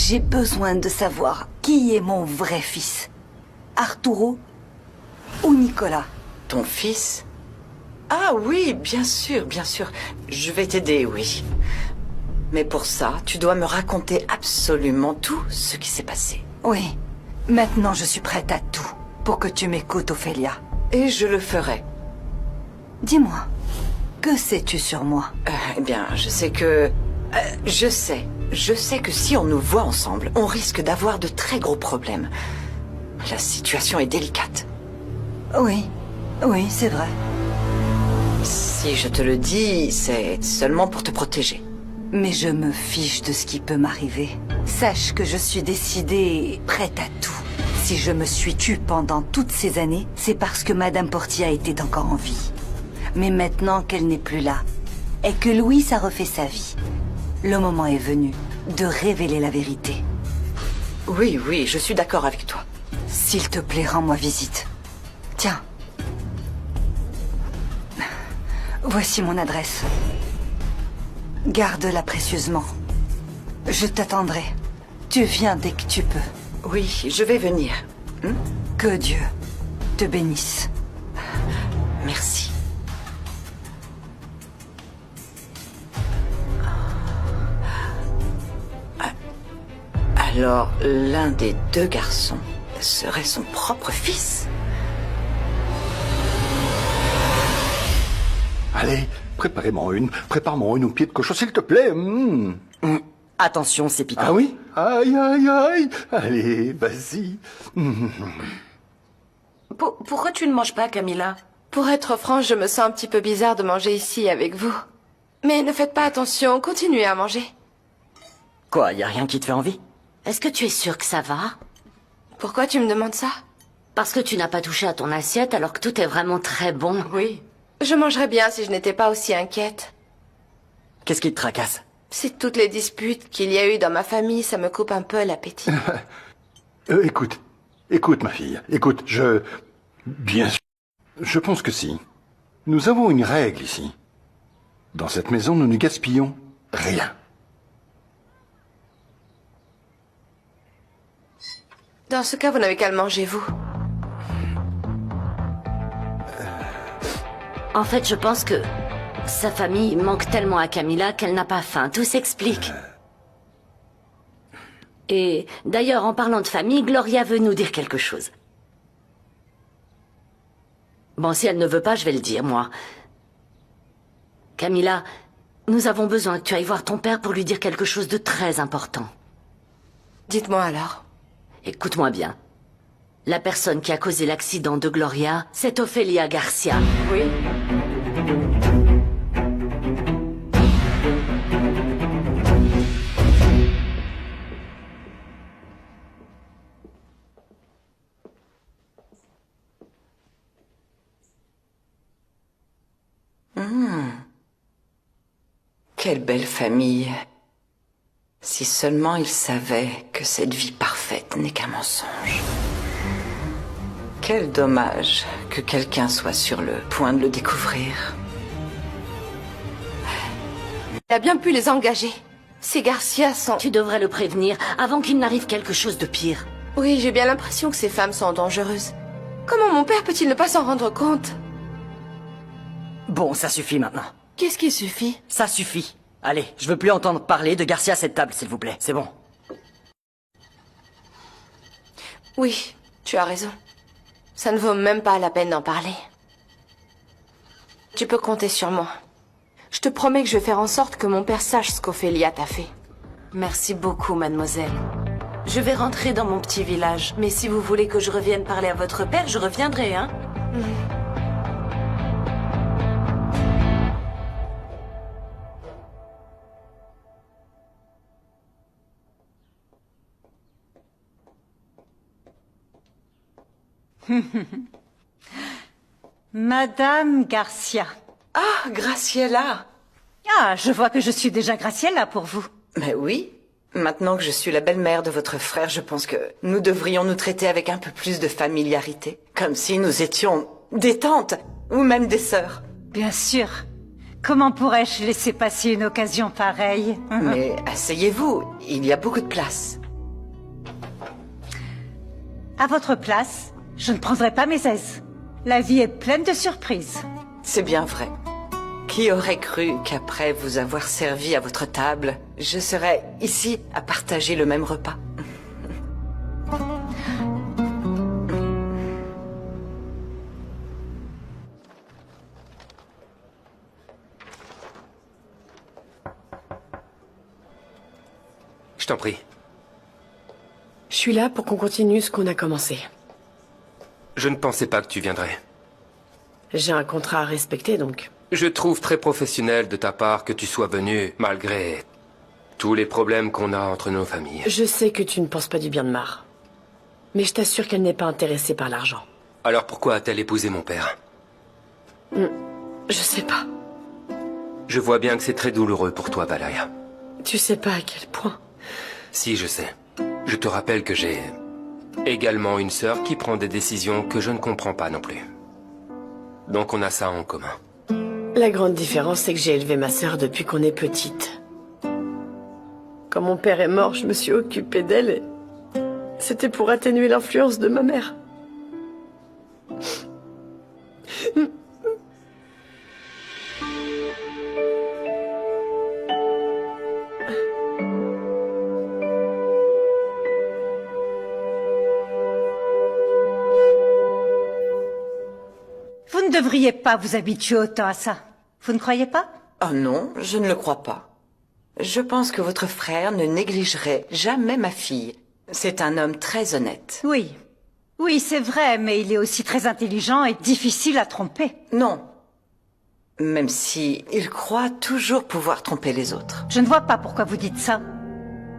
J'ai besoin de savoir qui est mon vrai fils. Arturo ou Nicolas? Ton fils? Ah oui, bien sûr, bien sûr. Je vais t'aider, oui. Mais pour ça, tu dois me raconter absolument tout ce qui s'est passé. Oui. Maintenant, je suis prête à tout pour que tu m'écoutes, Ophélia. Et je le ferai. Dis-moi, que sais-tu sur moi? Eh bien, je sais que... Je sais que si on nous voit ensemble, on risque d'avoir de très gros problèmes. La situation est délicate. Oui, oui, c'est vrai. Si je te le dis, c'est seulement pour te protéger. Mais je me fiche de ce qui peut m'arriver. Sache que je suis décidée, prête à tout. Si je me suis tue pendant toutes ces années, c'est parce que Madame Portia était encore en vie. Mais maintenant qu'elle n'est plus là, et que Louis a refait sa vie, le moment est venu de révéler la vérité. Oui, oui, je suis d'accord avec toi. S'il te plaît, rends-moi visite. Tiens. Voici mon adresse. Garde-la précieusement. Je t'attendrai. Tu viens dès que tu peux. Oui, je vais venir. Que Dieu te bénisse. Merci. Alors, l'un des deux garçons serait son propre fils. Allez, prépare-moi une au pied de cochon, s'il te plaît. Attention, c'est piquant. Ah oui? Aïe, aïe, aïe. Allez, vas-y. Pourquoi tu ne manges pas, Camilla? Pour être franche, je me sens un petit peu bizarre de manger ici avec vous. Mais ne faites pas attention, continuez à manger. Quoi, y a rien qui te fait envie? Est-ce que tu es sûre que ça va? Pourquoi tu me demandes ça? Parce que tu n'as pas touché à ton assiette alors que tout est vraiment très bon. Oui. Je mangerais bien si je n'étais pas aussi inquiète. Qu'est-ce qui te tracasse? C'est toutes les disputes qu'il y a eu dans ma famille, ça me coupe un peu l'appétit. Écoute, ma fille. Écoute, bien sûr. Je pense que si. Nous avons une règle ici. Dans cette maison, nous ne gaspillons rien. Dans ce cas, vous n'avez qu'à le manger, vous. En fait, je pense que sa famille manque tellement à Camilla qu'elle n'a pas faim. Tout s'explique. Et d'ailleurs, en parlant de famille, Gloria veut nous dire quelque chose. Bon, si elle ne veut pas, je vais le dire, moi. Camilla, nous avons besoin que tu ailles voir ton père pour lui dire quelque chose de très important. Dites-moi alors. Écoute-moi bien. La personne qui a causé l'accident de Gloria, c'est Ophélia Garcia. Oui. Quelle belle famille. Si seulement ils savaient que cette vie parfaite n'est qu'un mensonge. Quel dommage que quelqu'un soit sur le point de le découvrir. Il a bien pu les engager. Ces Garcia sont... Tu devrais le prévenir avant qu'il n'arrive quelque chose de pire. Oui, j'ai bien l'impression que ces femmes sont dangereuses. Comment mon père peut-il ne pas s'en rendre compte? Bon, ça suffit maintenant. Qu'est-ce qui suffit? Ça suffit. Allez, je veux plus entendre parler de Garcia à cette table, s'il vous plaît. C'est bon. Oui, tu as raison. Ça ne vaut même pas la peine d'en parler. Tu peux compter sur moi. Je te promets que je vais faire en sorte que mon père sache ce qu'Ophélia t'a fait. Merci beaucoup, mademoiselle. Je vais rentrer dans mon petit village. Mais si vous voulez que je revienne parler à votre père, je reviendrai, hein? Madame Garcia. Ah, Graciela. Ah, je vois que je suis déjà Graciela pour vous. Mais oui. Maintenant que je suis la belle-mère de votre frère, je pense que nous devrions nous traiter avec un peu plus de familiarité. Comme si nous étions des tantes, ou même des sœurs. Bien sûr. Comment pourrais-je laisser passer une occasion pareille? Mais asseyez-vous, il y a beaucoup de place. À votre place, je ne prendrai pas mes aises. La vie est pleine de surprises. C'est bien vrai. Qui aurait cru qu'après vous avoir servi à votre table, je serais ici à partager le même repas? Je t'en prie. Je suis là pour qu'on continue ce qu'on a commencé. Je ne pensais pas que tu viendrais. J'ai un contrat à respecter, donc. Je trouve très professionnel de ta part que tu sois venu, malgré tous les problèmes qu'on a entre nos familles. Je sais que tu ne penses pas du bien de Mar. Mais je t'assure qu'elle n'est pas intéressée par l'argent. Alors pourquoi a-t-elle épousé mon père? Je sais pas. Je vois bien que c'est très douloureux pour toi, Valeria. Tu sais pas à quel point. Si, je sais. Je te rappelle que j'ai également une sœur qui prend des décisions que je ne comprends pas non plus. Donc on a ça en commun. La grande différence, c'est que j'ai élevé ma sœur depuis qu'on est petite. Quand mon père est mort, je me suis occupée d'elle et c'était pour atténuer l'influence de ma mère. Vous ne devriez pas vous habituer autant à ça. Vous ne croyez pas? Oh non, je ne le crois pas. Je pense que votre frère ne négligerait jamais ma fille. C'est un homme très honnête. Oui. Oui, c'est vrai, mais il est aussi très intelligent et difficile à tromper. Non. Même si il croit toujours pouvoir tromper les autres. Je ne vois pas pourquoi vous dites ça.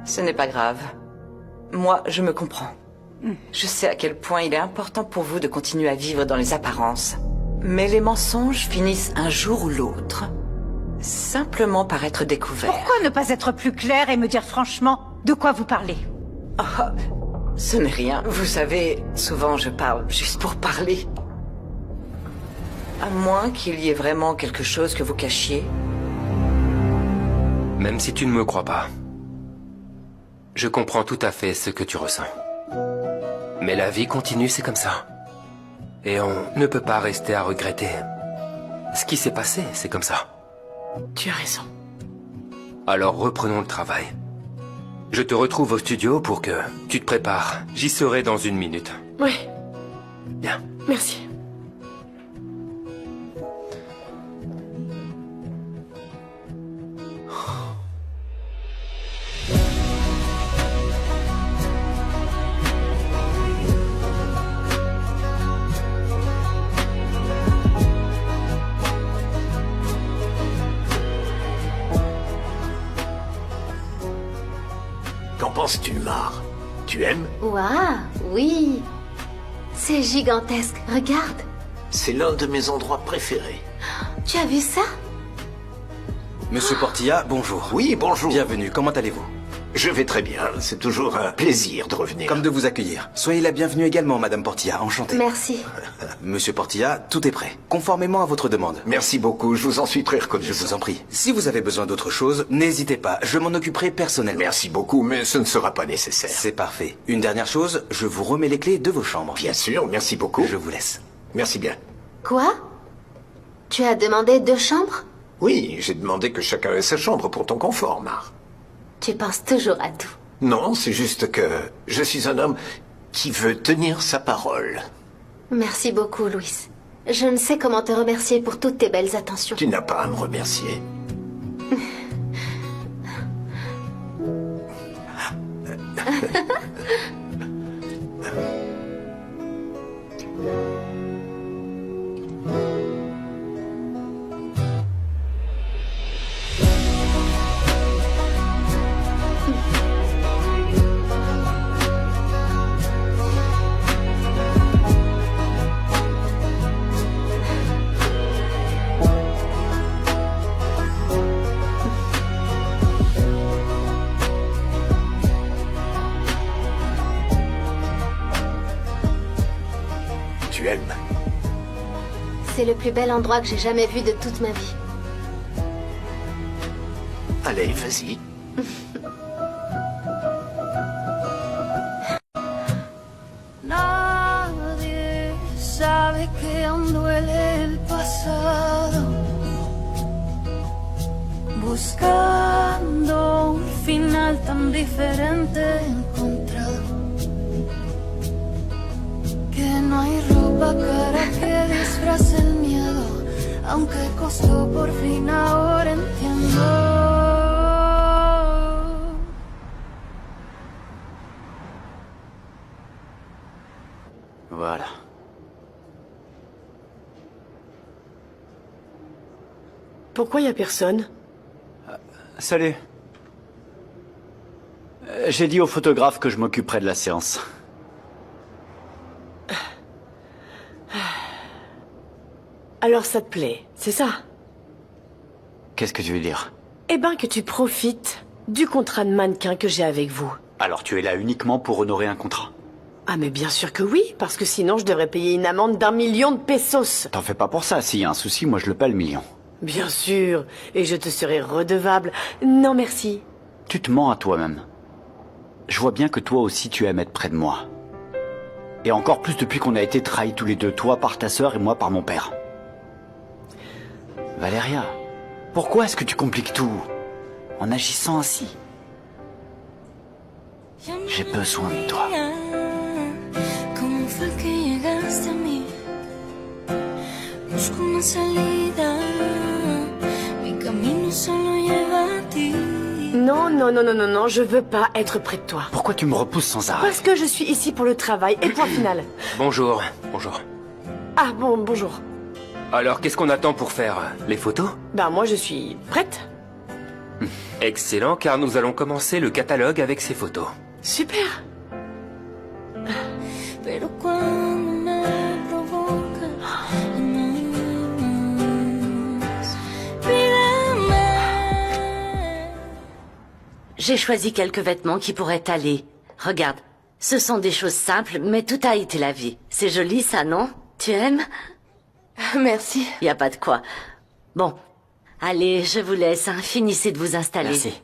Ce n'est pas grave. Moi, je me comprends. Je sais à quel point il est important pour vous de continuer à vivre dans les apparences. Mais les mensonges finissent un jour ou l'autre simplement par être découverts. Pourquoi ne pas être plus clair et me dire franchement de quoi vous parlez? Ce n'est rien. Vous savez, souvent je parle juste pour parler. À moins qu'il y ait vraiment quelque chose que vous cachiez. Même si tu ne me crois pas, je comprends tout à fait ce que tu ressens. Mais la vie continue, c'est comme ça. Et on ne peut pas rester à regretter. Ce qui s'est passé, c'est comme ça. Tu as raison. Alors reprenons le travail. Je te retrouve au studio pour que tu te prépares. J'y serai dans 1 minute. Oui, Bien. merci. Qu'en penses-tu, Mar? Tu aimes? Waouh, oui. C'est gigantesque, regarde. C'est l'un de mes endroits préférés. Tu as vu ça? Monsieur Portilla, bonjour. Oui, bonjour. Bienvenue, comment allez-vous? Je vais très bien, c'est toujours un plaisir de revenir. Comme de vous accueillir. Soyez la bienvenue également, Madame Portilla, enchantée. Merci. Monsieur Portilla, tout est prêt, conformément à votre demande. Merci beaucoup, je vous en suis très reconnaissant. Je vous en prie. Si vous avez besoin d'autre chose, n'hésitez pas, je m'en occuperai personnellement. Merci beaucoup, mais ce ne sera pas nécessaire. C'est parfait. Une dernière chose, je vous remets les clés de vos chambres. Bien sûr, merci beaucoup. Je vous laisse. Merci bien. Quoi? Tu as demandé 2 chambres? Oui, j'ai demandé que chacun ait sa chambre pour ton confort, Mar. Tu penses toujours à tout. Non, c'est juste que je suis un homme qui veut tenir sa parole. Merci beaucoup, Louis. Je ne sais comment te remercier pour toutes tes belles attentions. Tu n'as pas à me remercier. Tu aimes? C'est le plus bel endroit que j'ai jamais vu de toute ma vie. Allez, vas-y. Non pasado, buscando un final tan diferente encontrado, que no hay ropa cara que disfrace el miedo, aunque costó por fin ahora entiendo. Voilà. Pourquoi y a personne? Salut. J'ai dit au photographe que je m'occuperais de la séance. Alors ça te plaît, c'est ça? Qu'est-ce que tu veux dire? Eh ben que tu profites du contrat de mannequin que j'ai avec vous. Alors tu es là uniquement pour honorer un contrat? Ah mais bien sûr que oui, parce que sinon je devrais payer une amende d'1 million de pesos. T'en fais pas pour ça, s'il y a un souci, moi je le paie le million. Bien sûr, et je te serai redevable. Non merci. Tu te mens à toi-même. Je vois bien que toi aussi tu aimes être près de moi. Et encore plus depuis qu'on a été trahis tous les deux, toi par ta sœur et moi par mon père. Valéria, pourquoi est-ce que tu compliques tout en agissant ainsi? J'ai besoin de toi. ¿Cómo fue que llegaste a mí? Busco una salida. Mi camino solo lleva a ti. Non, non, non, non, non, non, je veux pas être près de toi. Pourquoi tu me repousses sans arrêt? Parce que je suis ici pour le travail, et point final. Bonjour, bonjour. Ah bon, bonjour. Alors, qu'est-ce qu'on attend pour faire les photos? Ben moi je suis prête. Excellent, car nous allons commencer le catalogue avec ces photos. Super. Pero cuando me provoca, J'ai choisi quelques vêtements qui pourraient t'aller. Regarde, ce sont des choses simples, mais tout a été la vie. C'est joli ça, non? Tu aimes? Merci. Y a pas de quoi. Bon, allez, je vous laisse, hein. Finissez de vous installer. Merci.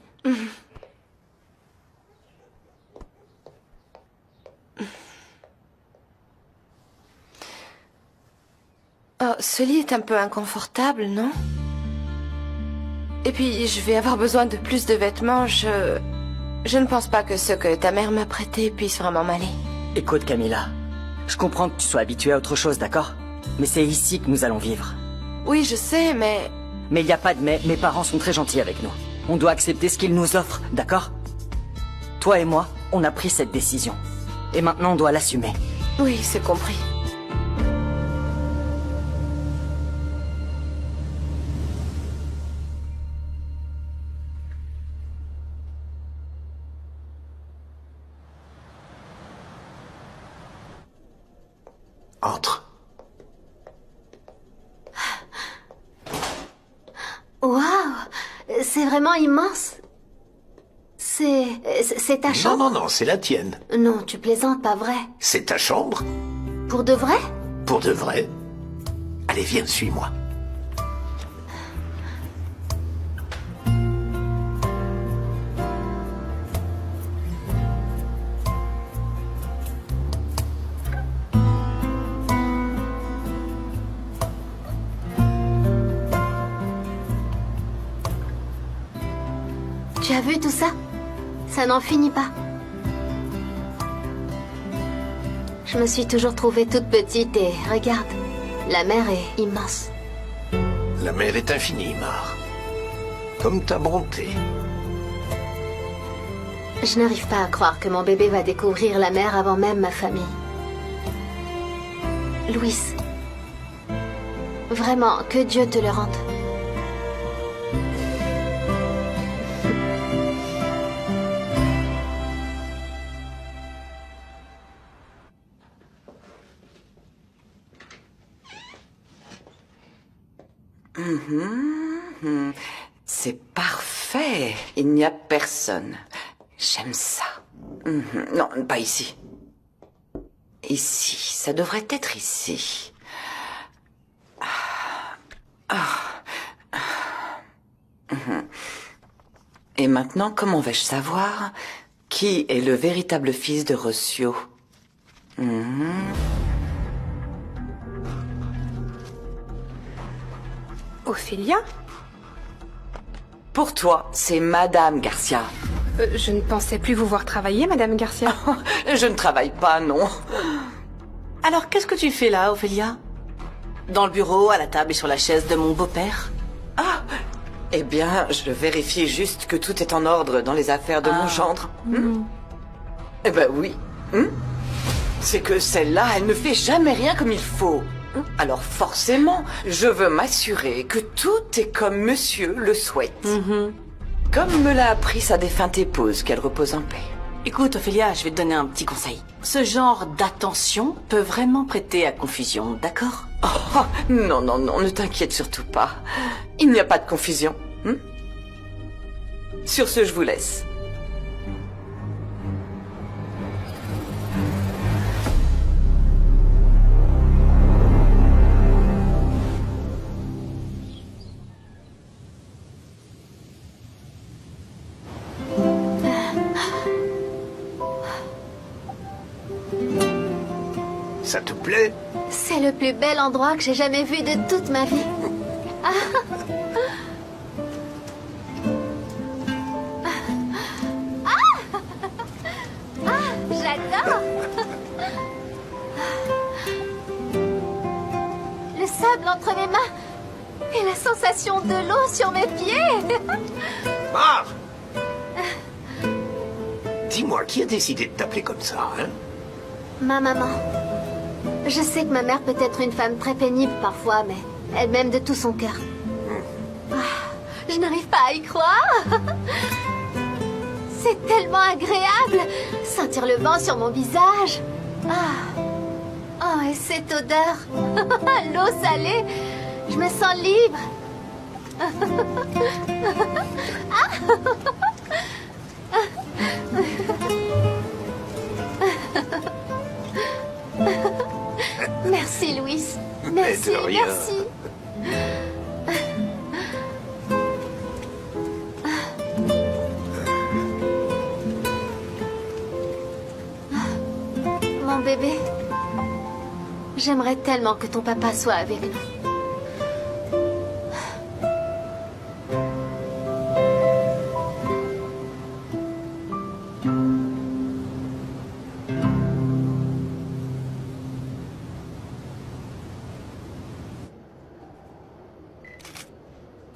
Oh, ce lit est un peu inconfortable, non? Et puis, je vais avoir besoin de plus de vêtements. Je ne pense pas que ceux que ta mère m'a prêtés puissent vraiment m'aller. Écoute, Camilla, je comprends que tu sois habituée à autre chose, d'accord? Mais c'est ici que nous allons vivre. Oui, je sais, mais... Mais il n'y a pas de mais, mes parents sont très gentils avec nous. On doit accepter ce qu'ils nous offrent, d'accord? Toi et moi, on a pris cette décision. Et maintenant, on doit l'assumer. Oui, c'est compris. Entre. Waouh! C'est vraiment immense. C'est ta Non, chambre? non, non, c'est la tienne. Non, tu plaisantes, pas vrai. C'est ta chambre? Pour de vrai? Pour de vrai? Allez, viens, suis-moi. Tu as vu tout ça? Ça n'en finit pas. Je me suis toujours trouvée toute petite et regarde, la mer est immense. La mer est infinie, Mar. Comme ta bonté. Je n'arrive pas à croire que mon bébé va découvrir la mer avant même ma famille. Louis, vraiment, que Dieu te le rende. C'est parfait. Il n'y a personne. J'aime ça. Non, pas ici. Ici, ça devrait être ici. Et maintenant, comment vais-je savoir qui est le véritable fils de Rocio? Ophélia? Pour toi, c'est Madame Garcia. Je ne pensais plus vous voir travailler, Madame Garcia. Je ne travaille pas, non. Alors, qu'est-ce que tu fais là, Ophélia? Dans le bureau, à la table et sur la chaise de mon beau-père? Ah, eh bien, je vérifie juste que tout est en ordre dans les affaires de mon gendre. Eh ben oui. C'est que celle-là, elle ne fait jamais rien comme il faut. Alors forcément, je veux m'assurer que tout est comme monsieur le souhaite. Comme me l'a appris sa défunte épouse, qu'elle repose en paix. Écoute, Ophélia, je vais te donner un petit conseil. Ce genre d'attention peut vraiment prêter à confusion, d'accord? Oh, non, non, non, ne t'inquiète surtout pas. Il n'y a pas de confusion. Sur ce, je vous laisse. Ça te plaît? C'est le plus bel endroit que j'ai jamais vu de toute ma vie. J'adore. Le sable entre mes mains et la sensation de l'eau sur mes pieds. Mar! Dis-moi, qui a décidé de t'appeler comme ça, hein? Ma maman. Je sais que ma mère peut être une femme très pénible parfois, mais elle m'aime de tout son cœur. Je n'arrive pas à y croire. C'est tellement agréable. Sentir le vent sur mon visage. Oh, et cette odeur. L'eau salée. Je me sens libre. Merci, Louis. Merci, de rien. merci. Mon bébé, j'aimerais tellement que ton papa soit avec nous.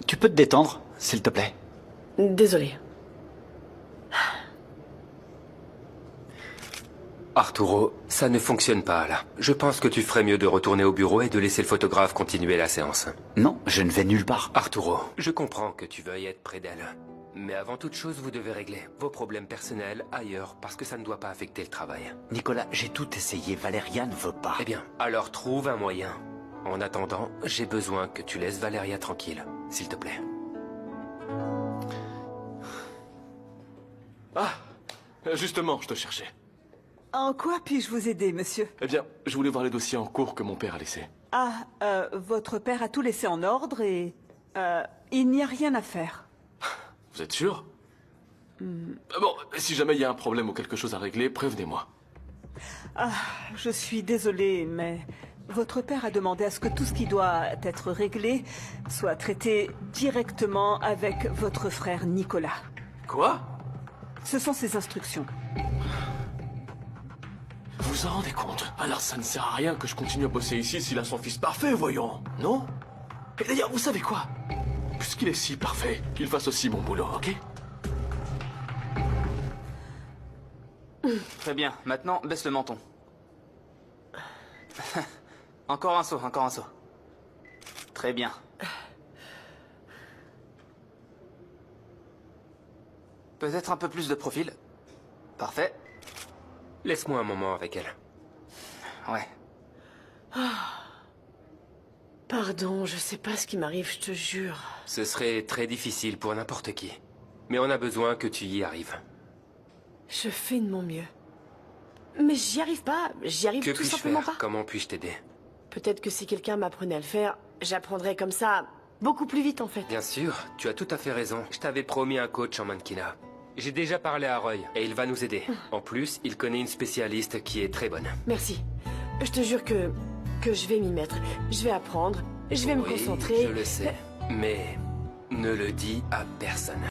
Tu peux te détendre, s'il te plaît? Désolée. Arturo, ça ne fonctionne pas, là. Je pense que tu ferais mieux de retourner au bureau et de laisser le photographe continuer la séance. Non, je ne vais nulle part. Arturo, je comprends que tu veuilles être près d'elle. Mais avant toute chose, vous devez régler vos problèmes personnels ailleurs, parce que ça ne doit pas affecter le travail. Nicolas, j'ai tout essayé. Valéria ne veut pas. Eh bien, alors trouve un moyen. En attendant, j'ai besoin que tu laisses Valéria tranquille, s'il te plaît. Ah, justement, je te cherchais. En quoi puis-je vous aider, monsieur? Eh bien, je voulais voir les dossiers en cours que mon père a laissés. Votre père a tout laissé en ordre et... il n'y a rien à faire. Vous êtes sûr? Bon, si jamais il y a un problème ou quelque chose à régler, prévenez-moi. Je suis désolée, mais... Votre père a demandé à ce que tout ce qui doit être réglé soit traité directement avec votre frère Nicolas. Quoi? Ce sont ses instructions. Vous vous en rendez compte? Alors ça ne sert à rien que je continue à bosser ici s'il a son fils parfait, voyons. Non? Et d'ailleurs, vous savez quoi? Puisqu'il est si parfait, qu'il fasse aussi mon boulot, ok? Très bien, maintenant baisse le menton. Encore un saut, encore un saut. Très bien. Peut-être un peu plus de profil. Parfait. Laisse-moi un moment avec elle. Ouais. Pardon, je sais pas ce qui m'arrive, je te jure. Ce serait très difficile pour n'importe qui. Mais on a besoin que tu y arrives. Je fais de mon mieux. Mais j'y arrive pas, j'y arrive tout simplement pas. Comment puis-je t'aider? Peut-être que si quelqu'un m'apprenait à le faire, j'apprendrais comme ça beaucoup plus vite en fait. Bien sûr, tu as tout à fait raison. Je t'avais promis un coach en mannequinat. J'ai déjà parlé à Roy et il va nous aider. En plus, il connaît une spécialiste qui est très bonne. Merci. Je te jure que je vais m'y mettre. Je vais apprendre, je vais me concentrer. Je le sais. Mais ne le dis à personne.